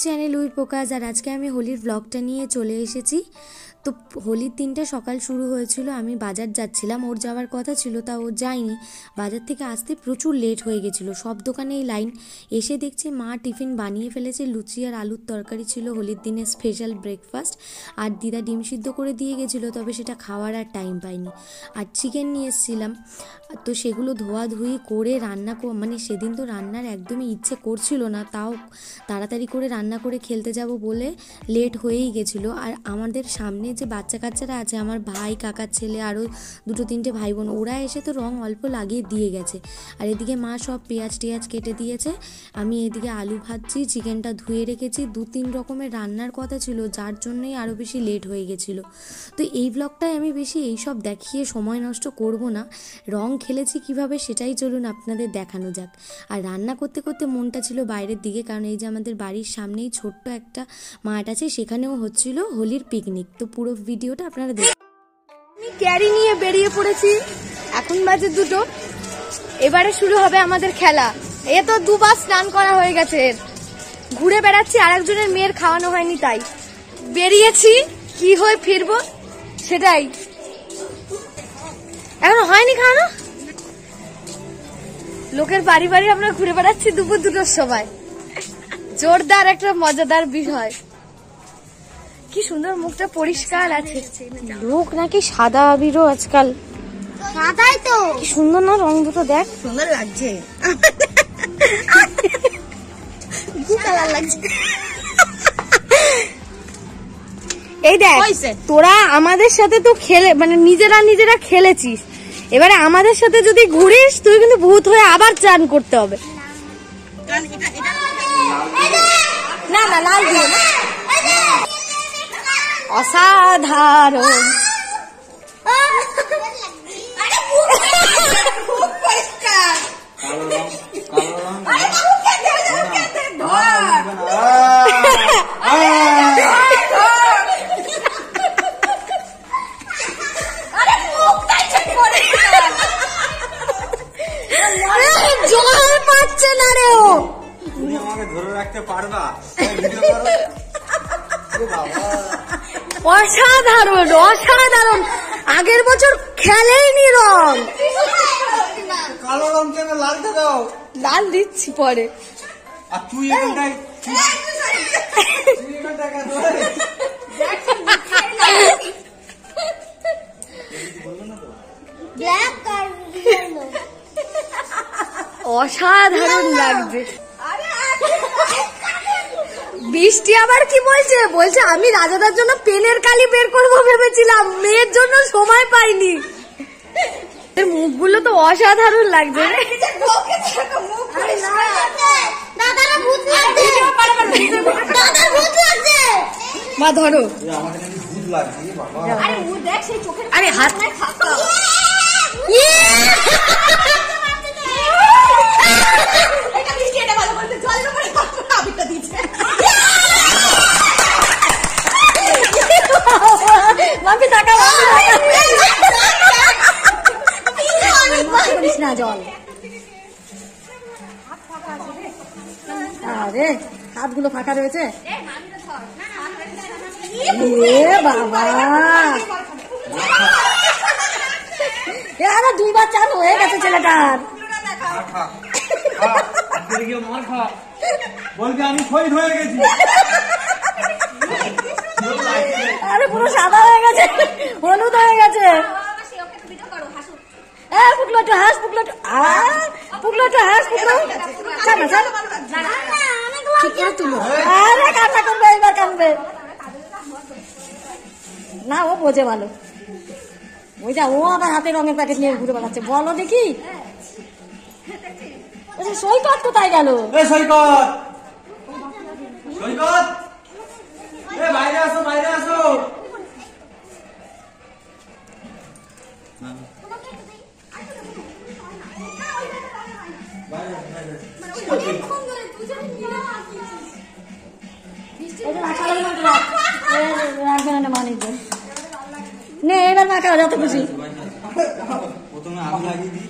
Channel we পোকাজ। আর আজকে আমি হোলির ব্লগটা নিয়ে চলে এসেছি। তো হোলির দিনটা সকাল শুরু হয়েছিল, আমি বাজার যাচ্ছিলাম, ওর যাওয়ার কথা ছিল তা ও যায়নি। বাজার থেকে আসতে প্রচুর লেট হয়ে গেছিলো, সব দোকানেই লাইন। এসে দেখছি মা টিফিন বানিয়ে ফেলেছে, লুচি আর আলুর তরকারি ছিল হোলির দিনের স্পেশাল ব্রেকফাস্ট। আর দিদা ডিম সিদ্ধ করে দিয়ে গেছিলো, তবে সেটা খাওয়ার আর টাইম পাইনি। আর চিকেন নিয়ে এসেছিলাম, তো সেগুলো ধোয়াধুয়ি করে রান্না মানে সেদিন তো রান্নার একদমই ইচ্ছে করছিল না, তাও তাড়াতাড়ি করে রান্না করে খেলতে যাব বলে লেট হয়েই গেছিলো। আর আমাদের সামনে যে বাচ্চা কাচ্চারা আছে, আমার ভাই, কাকার ছেলে, আরও 2-3টে ভাই বোন, ওরা এসে তো রং অল্প লাগিয়ে দিয়ে গেছে। আর এদিকে মা সব পেঁয়াজ টেয়াজ কেটে দিয়েছে, আমি এদিকে আলু ভাজছি, চিকেনটা ধুয়ে রেখেছি। 2-3 রকমের রান্নার কথা ছিল, যার জন্যই আরও বেশি লেট হয়ে গেছিলো। তো এই ব্লগটায় আমি বেশি এইসব দেখিয়ে সময় নষ্ট করব না, রং খেলেছি কিভাবে সেটাই চলুন আপনাদের দেখানো যাক। আর রান্না করতে করতে মনটা ছিল বাইরের দিকে, কারণ এই যে আমাদের বাড়ির সামনেই ছোট্ট একটা মাঠ আছে, সেখানেও হচ্ছিল হোলির পিকনিক। তো পুরো ভিডিওটা আপনারা দেখুন। আমি ক্যারি নিয়ে বেরিয়ে পড়েছি, এখন বাজে 2টো। এবারে শুরু হবে আমাদের খেলা। এ তো 2বার স্নান করা হয়ে গেছে, ঘুরে বেড়াচ্ছি, আর একজনের মেয়ের খাওয়ানো হয়নি, তাই বেরিয়েছি। কি হয়ে ফিরবো সেটাই, এখনো হয়নি খাওয়ানো। লোকের বাড়ি বাড়ি আমরা ঘুরে বেড়াচ্ছি দুপুর 2টোর সময়। জোরদার একটা মজাদার বিষয়। কি সুন্দর, মুখটা পরিষ্কার আছে। লোক নাকি সাদা আবিরও আজকাল, সাদাই তো কি সুন্দর না রং দুটো, দেখ সুন্দর লাগছে। কি কালার লাগছে। এই দেখ, তোরা আমাদের সাথে তো খেলে, মানে নিজেরা খেলেছিস, এবারে আমাদের সাথে যদি ঘুরিস তুই কিন্তু ভূত হয়ে আবার চান করতে হবে। না না, লাল দিয়ে না। অসাধারণ। জল পাচ্ছে না রে, ও তুমি আমাকে ধরে রাখতে পারবা? অসাধারণ অসাধারণ। আগের বছর খেলেইনি রং। কালো রং কেন, লালটা দাও। লাল দিচ্ছি পরে। আর তুই এখানটায় অসাধারণ লাগছে। বৃষ্টি আবার কি বলছে, বলছে আমি রাজাদার জন্য পেনের কালি বের করবো ভেবেছিলাম, মেয়ের জন্য সময় পাইনি। মুখগুলো তো অসাধারণ লাগছে। মা ধরো, আরে হাত না জল। আরে হাতগুলো ফাঁকা রয়েছে। বাবা, আরে 2বার চান হয়ে গেছে ছেলেটার। বলবি আমি শহীদ হয়ে গেছি। আরে পুরো সাদা হয়ে গেছে, হলুদ হয়ে গেছে। পুকলো একটু হাস, পুকলো একটু হাস, পুকলো। আরে কান্না করবে, এবার কানবে না, ও বোঝে ভালো। ওই যা, ও আবার হাতে রঙের প্যাকেট নিয়ে ঘুরে বেড়াচ্ছে। বলো দেখি, সৈকত কোথায় গেল? সৈকত, বাইরে আসো, বাইরে আসো। নে এবার মাখা যত খুশি। প্রথমে আমি লাগিয়ে দিই।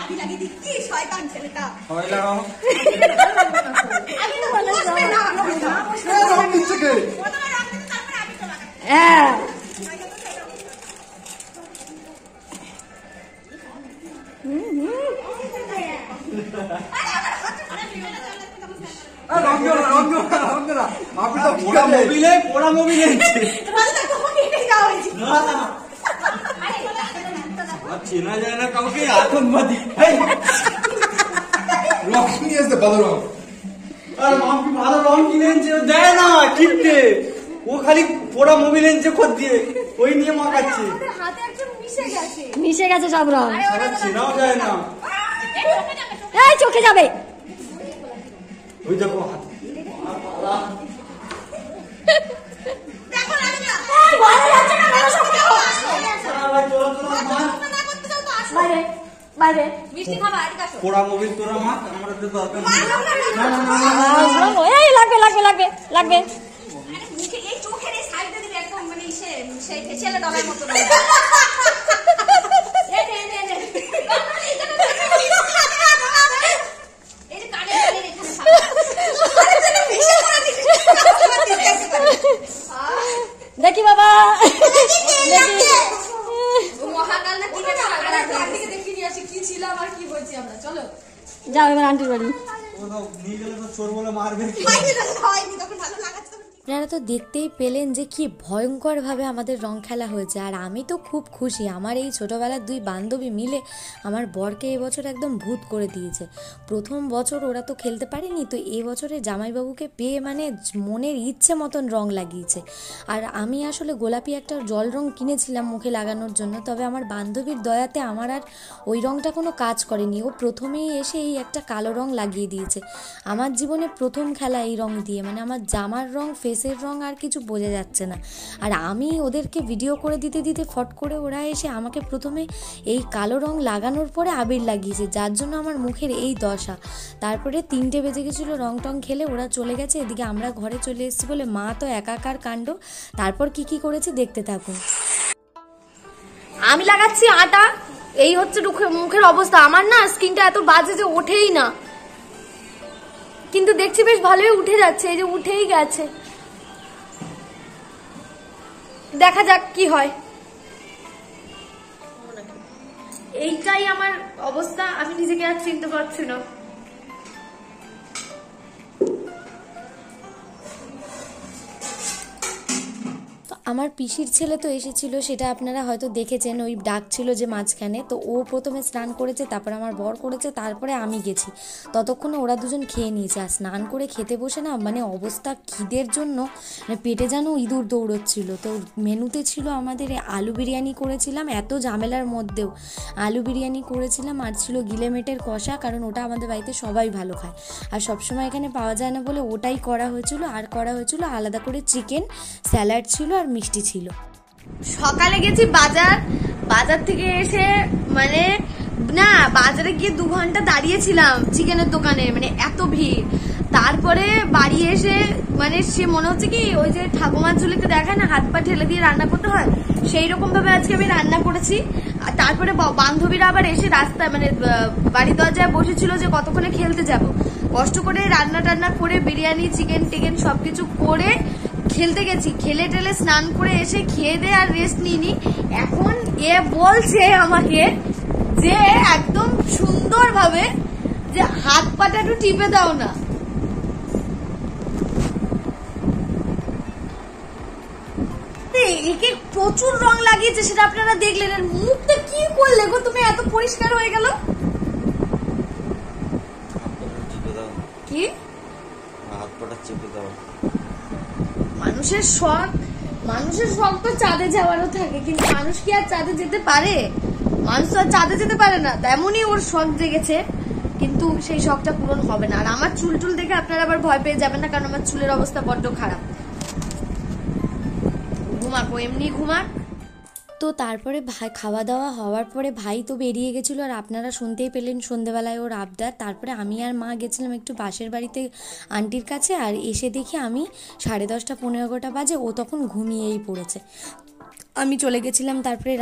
আমি লাগিয়ে দিচ্ছি, শয়তান ছেলেটা। হয় লাগাও। আমি তো বললাম আপনি তো পোড়া মোবিলে চেনা যায় না কাউকে, আতঙ্কবাদী রং নিয়ে আসতে ভালো রং। আর মাম্পি ভালো রং কিনে এনেছে, দেয় না কিনতে, ও খালি পোড়া মোবিল এনেছে খোদ দিয়ে, ওই নিয়ে মাখাচ্ছে। হাতে একদম মিশে গেছে সব রং, সারা চেনাও যায় না। এই চোখে যাবে। ওই দেখো হাত পোড়া মোবিল তোরা মাখ, আমার তো দরকার নেই। লাগবে লাগবে লাগবে লাগবে। দেখি বাবা, যাও এবার আন্টির বাড়ি। আপনারা তো দেখতেই পেলেন যে কি ভয়ঙ্করভাবে আমাদের রং খেলা হয়েছে। আর আমি তো খুব খুশি, আমার এই ছোটোবেলার দুই বান্ধবী মিলে আমার বরকে এবছর একদম ভূত করে দিয়েছে। প্রথম বছর ওরা তো খেলতে পারেনি, তো এবছরে জামাইবাবুকে পেয়ে মানে মনের ইচ্ছে মতন রং লাগিয়েছে। আর আমি আসলে গোলাপি একটা জল রং কিনেছিলাম মুখে লাগানোর জন্য, তবে আমার বান্ধবীর দয়াতে আমার আর ওই রংটা কোনো কাজ করেনি। ও প্রথমেই এসে এই একটা কালো রং লাগিয়ে দিয়েছে। আমার জীবনে প্রথম খেলা এই রং দিয়ে, মানে আমার জামার রং, ফেসের রং আর কিছু বোঝা যাচ্ছে না। আর আমি ওদেরকে ভিডিও করে দিতে দিতে ফট করে ওরা এসে আমাকে প্রথমে এই কালো রং লাগানোর পরে আবির লাগিয়েছে, যার জন্য আমার মুখের এই দশা। তারপরে 3টে বেজে গেছিলো, রং টং খেলে ওরা চলে গেছে, এদিকে আমরা ঘরে চলে এসেছি বলে মা তো একাকার কাণ্ড। তারপর কি কি করেছে দেখতে থাকুন। আমি লাগাচ্ছি আটা, এই হচ্ছে মুখের অবস্থা। আমার না স্কিনটা এত বাজে যে ওঠেই না, কিন্তু দেখছি বেশ ভালোই উঠে যাচ্ছে, এই যে উঠেই গেছে। দেখা যাক কি হয়। এইটাই আমার অবস্থা, আমি নিজেকে আর চিনতে পারছি না। আমার পিসির ছেলে তো এসেছিল, সেটা আপনারা হয়তো দেখেছেন, ওই ডাকছিল যে মাঝখানে। তো ও প্রথমে স্নান করেছে, তারপর আমার বর করেছে, তারপরে আমি গেছি। ততক্ষণে ওরা দুজন খেয়ে নিয়েছে। আর স্নান করে খেতে বসে না মানে অবস্থা খিদের জন্য মানে পেটে যেন ইঁদুর দৌড়চ্ছিল। তো মেনুতে ছিল আমাদের আলু বিরিয়ানি করেছিলাম, এত ঝামেলার মধ্যেও আলু বিরিয়ানি করেছিলাম, আর ছিল গিলেমেটের কষা, কারণ ওটা আমাদের বাড়িতে সবাই ভালো খায় আর সবসময় এখানে পাওয়া যায় না বলে ওটাই করা হয়েছিল। আর করা হয়েছিল আলাদা করে চিকেন, স্যালাড ছিল আর মিষ্টি ছিল। সকালে গেছি বাজার থেকে এসে মানে না, বাজারে গিয়ে 2 ঘন্টা দাঁড়িয়েছিলাম চিকেনের দোকানে, মানে এত ভিড়। তারপরে বাড়ি এসে মানে সে মনে হচ্ছে কি ওই যে ঠাকুমার ঝুলিতে দেখায় না হাত পা ঠেলে দিয়ে রান্না করতে হয়, সেই রকম ভাবে আজকে আমি রান্না করেছি। আর তারপরে বান্ধবীরা আবার এসে রাস্তায় মানে বাড়ি দরজায় বসেছিল যে কতক্ষণে খেলতে যাব। কষ্ট করে রান্না টান্না করে বিরিয়ানি, চিকেন টিকেন সবকিছু করে খেলতে গেছি। খেলে টেলে স্নান করে এসে খেয়ে দে আর রেস্ট নিইনি। এখন এ বলছে আমাকে যে একদম সুন্দর ভাবে যে হাত পাটা একটু টিপে দাও না। একে প্রচুর রং লাগিয়েছে, সেটা আপনারা দেখলেন। আর মুখটা কি করলে গো তুমি, এত পরিষ্কার হয়ে গেল কি? হাত পাটা চেপে দাও। মানুষের শখ তো চাঁদে যাওয়ারও থাকে, কিন্তু মানুষ কি আর চাঁদে যেতে পারে? মানুষ তো আর চাঁদে যেতে পারে না। তেমনই ওর শখ জেগেছে, কিন্তু সেই শখটা পূরণ হবে না। আর আমার চুল দেখে আপনারা আবার ভয় পেয়ে যাবেন না, কারণ আমার চুলের অবস্থা বড্ড খারাপ। ঘুমাক, এমনি ঘুমাক। তো তারপরে ভাই খাওয়া দাওয়া হওয়ার পরে ভাই তো বেরিয়ে গেছিলো, আর আপনারা শুনতেই পেলেন সন্ধেবেলায় ওর আবদার। তারপরে আমি আর মা গেছিলাম একটু পাশের বাড়িতে আন্টির কাছে, আর এসে দেখি আমি 10:30 11 বাজে, ও তখন ঘুমিয়েই পড়েছে। আমি চলে গেছিলাম তারপরে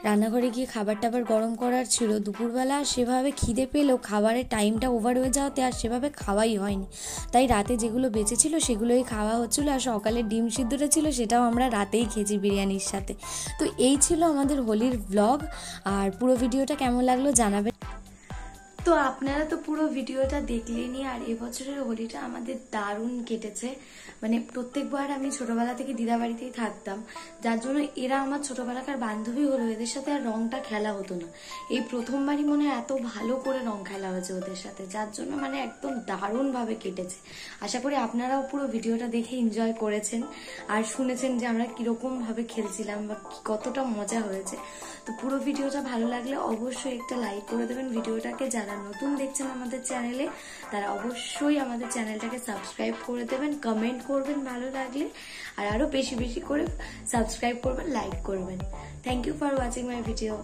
রান্নাঘরে গিয়ে খাবার টাবার গরম করার ছিল। দুপুরবেলা সেভাবে খিদে পেলেও খাবারের টাইমটা ওভার হয়ে যাওয়াতে আর সেভাবে খাওয়াই হয়নি, তাই রাতে যেগুলো বেঁচেছিল সেগুলোই খাওয়া হচ্ছিলো। আর সকালে ডিম সিদ্ধটা ছিল, সেটাও আমরা রাতেই খেয়েছি বিরিয়ানির সাথে। তো এই ছিল আমাদের হোলির ব্লগ। আর পুরো ভিডিওটা কেমন লাগলো জানাবেন। তো আপনারা তো পুরো ভিডিওটা দেখলেনই। আর এবছরের হোলিটা আমাদের দারুণ কেটেছে। মানে প্রত্যেকবার আমি ছোটবেলা থেকে দিদা বাড়িতেই থাকতাম, যার জন্য এরা আমার ছোটবেলাকার বান্ধবী হলো, এদের সাথে আর রংটা খেলা হতো না। এই প্রথমবারই মনে হয় এত ভালো করে রং খেলা হয়েছে ওদের সাথে, যার জন্য মানে একদম দারুণ ভাবে কেটেছে। আশা করি আপনারাও পুরো ভিডিওটা দেখে এনজয় করেছেন আর শুনেছেন যে আমরা কিরকম ভাবে খেলছিলাম বা কতটা মজা হয়েছে। তো পুরো ভিডিওটা ভালো লাগলে অবশ্যই একটা লাইক করে দেবেন ভিডিওটাকে। যারা নতুন দেখছেন আমাদের চ্যানেলে তারা অবশ্যই আমাদের চ্যানেলটাকে সাবস্ক্রাইব করে দেবেন, কমেন্ট করবেন ভালো লাগলে, আর আরো বেশি বেশি করে সাবস্ক্রাইব করবেন, লাইক করবেন। Thank you for watching my video.